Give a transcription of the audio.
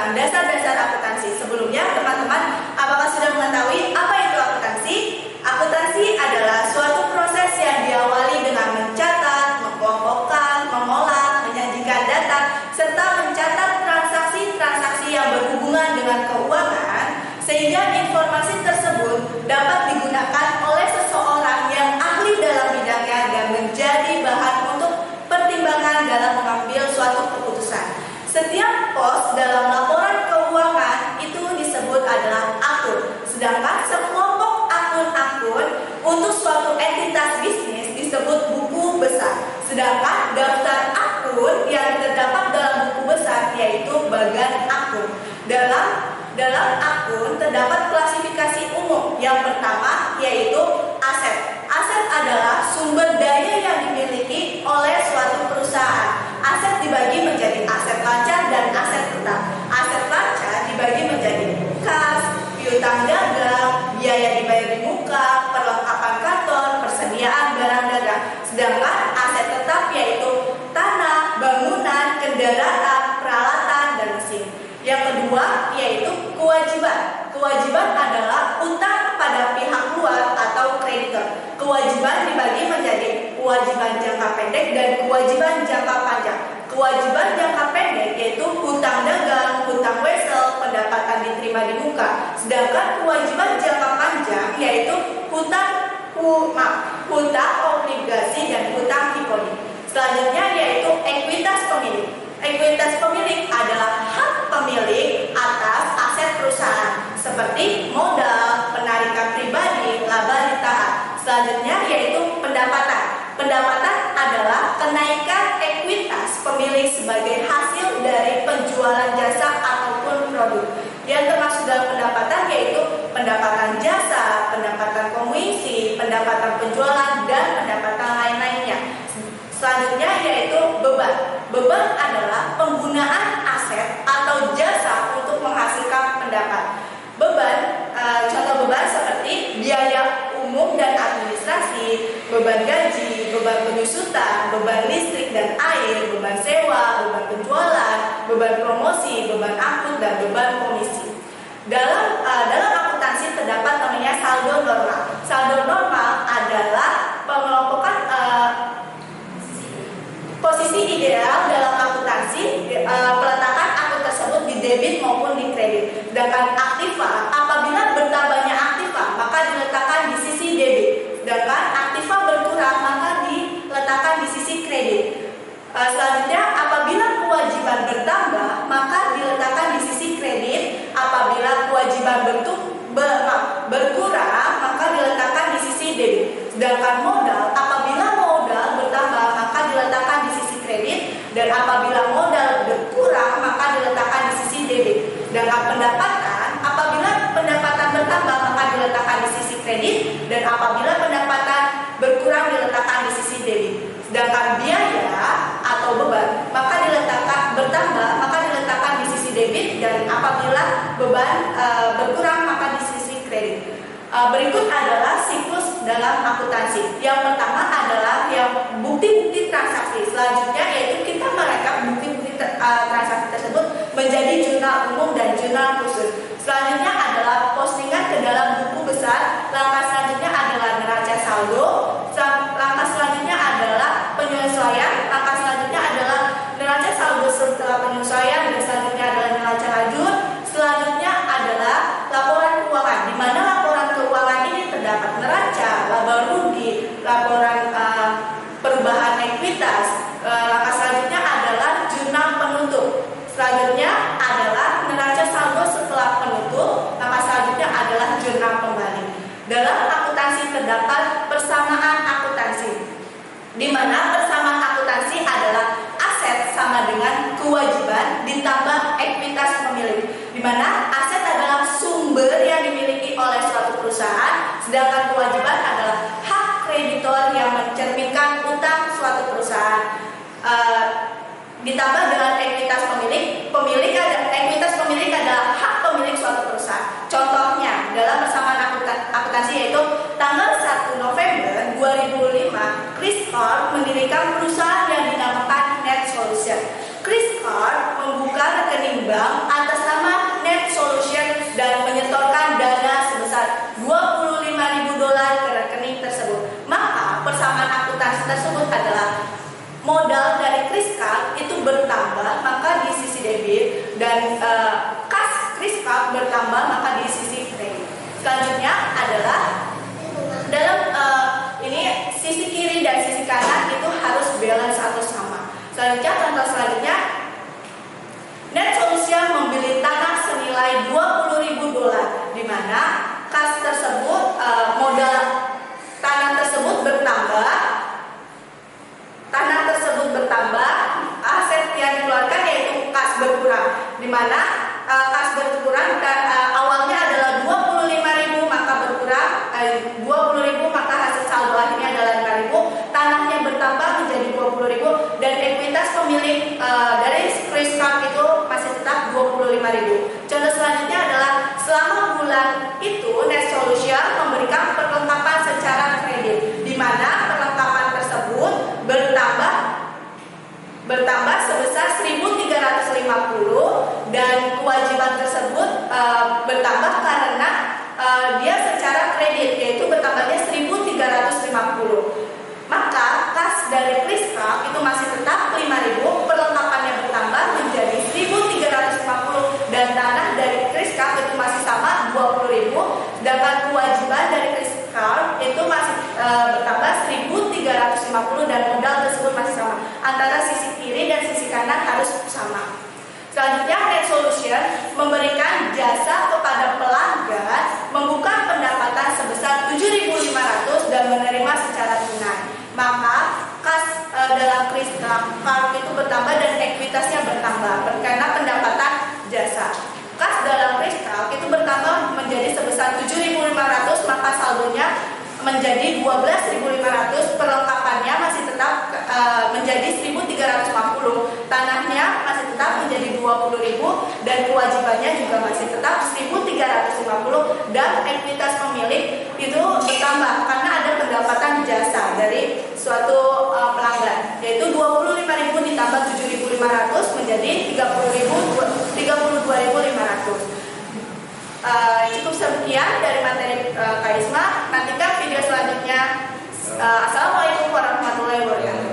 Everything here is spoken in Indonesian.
tentang dasar-dasar akuntansi. Sebelumnya, teman-teman, apakah sudah mengetahui apa itu akuntansi? Akuntansi adalah suatu proses yang diawali dengan mencatat, mengelompokkan, mengolah, menyajikan data, serta mencatat transaksi-transaksi yang berhubungan dengan keuangan, sehingga informasi tersebut dapat digunakan oleh seseorang yang ahli dalam bidangnya dan menjadi bahan untuk pertimbangan dalam mengambil suatu keputusan. Setiap pos dalam laporan keuangan itu disebut adalah akun, sedangkan sekelompok akun-akun untuk suatu entitas bisnis disebut buku besar, sedangkan daftar akun yang terdapat dalam buku besar yaitu bagan akun. Dalam akun terdapat klasifikasi umum. Yang pertama yaitu aset. Aset adalah sumber daya yang dimiliki oleh suatu perusahaan. Aset dibagi menjadi aset lancar dan aset tetap. Aset lancar dibagi menjadi kas, piutang dagang, biaya dibayar di muka, perlengkapan kantor, persediaan barang dagang. Sedangkan aset tetap yaitu tanah, bangunan, kendaraan, peralatan, dan mesin. Yang kedua yaitu kewajiban. Kewajiban adalah utang pada pihak luar atau kreditor. Kewajiban dibagi menjadi kewajiban jangka pendek dan kewajiban jangka panjang. Kewajiban jangka pendek yaitu hutang dagang, hutang wesel, pendapatan diterima di muka. Sedangkan kewajiban jangka panjang yaitu hutang obligasi dan hutang hipotek. Selanjutnya yaitu ekuitas pemilik. Ekuitas pemilik adalah hak pemilik atas aset perusahaan seperti modal, penarikan pribadi, laba ditahan. Selanjutnya yaitu pendapatan. Pendapatan adalah kenaikan ekuitas pemilik sebagai hasil dari penjualan jasa ataupun produk. Yang termasuk dalam pendapatan yaitu pendapatan jasa, pendapatan komisi, pendapatan penjualan, dan pendapatan lain-lainnya. Selanjutnya yaitu beban. Beban adalah penggunaan aset atau jasa untuk menghasilkan pendapat. Beban, contoh beban seperti biaya umum dan administrasi, beban gaji, beban penyusutan, beban listrik dan air, beban sewa, beban penjualan, beban promosi, beban angkut, dan beban komisi. Dalam akuntansi terdapat namanya saldo normal. Saldo normal adalah pengelompokan posisi ideal dalam akuntansi, peletakan akun tersebut di debit maupun di kredit. Sedangkan aktiva, apabila bertambahnya aktiva maka diletakkan di sisi debit. Sedangkan aktiva berkurang maka diletakkan di sisi kredit. Selanjutnya apabila kewajiban bertambah maka diletakkan di sisi kredit. Apabila kewajiban berkurang maka diletakkan di sisi debit. Sedangkan modal, apabila modal bertambah maka diletakkan di sisi kredit, dan apabila modal berkurang maka diletakkan di sisi debit. Sedangkan pendapatan, apabila pendapatan bertambah maka diletakkan di sisi kredit, dan apabila pendapatan berkurang diletakkan di sisi debit. Sedangkan biaya atau beban maka bertambah maka diletakkan di sisi debit, dan apabila beban berkurang maka di sisi kredit. Berikut adalah siklus dalam akuntansi. Yang pertama adalah yang bukti-bukti transaksi. Selanjutnya yaitu kita merekap bukti-bukti transaksi tersebut menjadi jurnal umum dan jurnal khusus. Selanjutnya adalah postingan ke dalam buku besar. Langkah selanjutnya adalah neraca saldo. Langkah selanjutnya adalah penyesuaian. Langkah selanjutnya adalah neraca saldo setelah penyesuaian, dan selanjutnya adalah neraca lanjut. Selanjutnya adalah laporan keuangan, di mana laporan keuangan ini terdapat neraca, laba rugi, laporan perubahan ekuitas. Langkah selanjutnya adalah jurnal penutup. Selanjutnya adalah neraca saldo setelah penutup. Langkah selanjutnya adalah jurnal kembali. Dalam akuntansi terdapat persamaan akuntansi, di mana persamaan akuntansi adalah aset sama dengan kewajiban ditambah ekuitas pemilik, di mana aset adalah sumber yang dimiliki oleh suatu perusahaan, sedangkan kewajiban adalah hak kreditor yang mencerminkan utang suatu perusahaan. Ditambah dengan ekuitas pemilik. Ekuitas pemilik adalah hak pemilik suatu perusahaan. Contohnya dalam persamaan akuntansi yaitu tanggal 1 November 2005 Chris Corp mendirikan perusahaan yang dinamakan Net Solution. Chris Corp membuka rekening bank atas nama modal dari Kriskap itu bertambah, maka di sisi debit, dan kas Kriskap bertambah, maka di sisi kredit. Selanjutnya adalah dalam ini sisi kiri dan sisi kanan itu harus balance atau sama. Selanjutnya, contoh selanjutnya, Net Solution membeli tanah senilai $20.000, di mana kas tersebut modal tanah tersebut bertambah, aset yang dikeluarkan yaitu kas berkurang, di mana kas berkurang awalnya adalah 25.000, maka berkurang 20.000, maka hasil saldo akhirnya adalah 5.000, tanahnya bertambah menjadi 20.000, dan ekuitas pemilik dari Kriskap itu masih tetap 25.000. Contoh selanjutnya adalah selama bulan itu Net Solution memberikan perlengkapan secara kredit, di mana perlengkapan tersebut bertambah sebesar 1.350, dan kewajiban tersebut bertambah karena dia secara kredit, yaitu bertambahnya 1.350. Maka kas dari Kriskap itu masih tetap 5.000, perlengkapannya bertambah menjadi 1.350, dan tanah dari Kriskap itu masih sama 20.000, sedangkan kewajiban dari Kriskap itu masih bertambah 1.350, dan modal tersebut masih sama. Antara sisi kiri dan sisi kanan harus sama. Selanjutnya, Net Solution memberikan jasa kepada pelanggan membuka pendapatan sebesar 7.500 dan menerima secara tunai. Maka kas dalam Kriskap itu bertambah dan ekuitasnya bertambah karena pendapatan jasa. Kas dalam Kriskap itu bertambah menjadi sebesar 7.500, maka saldonya menjadi 12.500, perlengkapannya masih tetap menjadi 1.350, tanahnya masih tetap menjadi 20.000, dan kewajibannya juga masih tetap 1.350, dan ekuitas pemilik itu bertambah karena ada pendapatan jasa dari suatu pelanggan, yaitu 25.000 ditambah 7.500 menjadi 32.500. Cukup sekian dari materi Karisma. Nantikan video selanjutnya. Assalamualaikum warahmatullahi wabarakatuh.